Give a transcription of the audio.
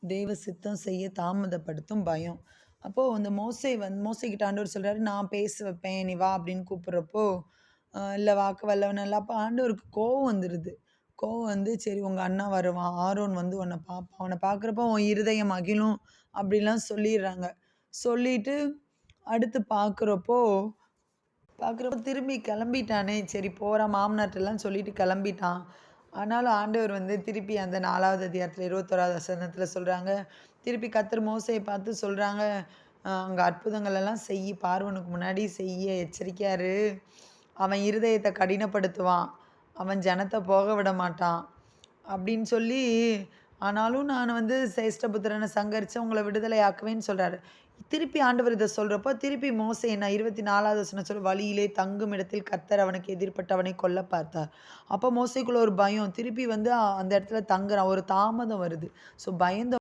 தெய்வ சித்தம் செய்ய தாமதப்படுத்தும் பயம். அப்போ அந்த மோசேகிட்ட ஆண்டவர் சொல்றாரு, "நான் பேச வைப்பேன். நீ வா" அப்படின்னு கூப்பிடுறப்போ, இல்ல வாக்கு வல்லவன் அல்ல. அப்ப ஆண்டவருக்கு கோவம் வந்துருது. கோவம் வந்து, "சரி உங்க அண்ணா வருவான். ஆரோன் வந்து உன்ன பார்ப்பான். அவன பார்க்குறப்போ உன் இருதயம் மகிழும்." அப்படிலாம் சொல்லிர்றாங்க. சொல்லிட்டு அடுத்து பார்க்குறப்போ திரும்பி கிளம்பிட்டானே! சரி போறான் மாமனார்ட்டலாம் சொல்லிட்டு கிளம்பிட்டான். ஆனாலும் ஆண்டவர் வந்து திருப்பி அந்த 4வது அதிகாரத்தில 21வது வசனத்தில சொல்றாங்க, திருப்பி கர்த்தர் மோசேய பார்த்து சொல்றாங்க, அங்க அற்புதங்கள் எல்லாம் செய்யி பார்வோனுக்கு முன்னாடி செய்ய எச்சரிக்கையா இரு. அவன் இருதயத்த கடினப்படுத்துவான். அவன் ஜனத்த போக விட மாட்டான். அப்படின்னு சொல்லி, ஆனாலும் நான் வந்து சிரேஷ்டபுத்திரன சங்கரிச்சு உங்கள விடுதலை ஆக்குவேன்னு சொல்றாரு. திருப்பி ஆண்டவர் இத சொல்றப்போ, திருப்பி மோசே என்ன 24வது வசனம் சொல்லு, வழியிலே தங்கும் இடத்தில் கர்த்தர் அவனுக்கு எதிர்ப்பட்டு அவனை கொல்ல பார்த்தார். அப்ப மோசேக்குள்ள ஒரு பயம். திருப்பி வந்து அந்த இடத்துல தங்குறான். ஒரு தாமதம் வருது. ஸோ பயந்த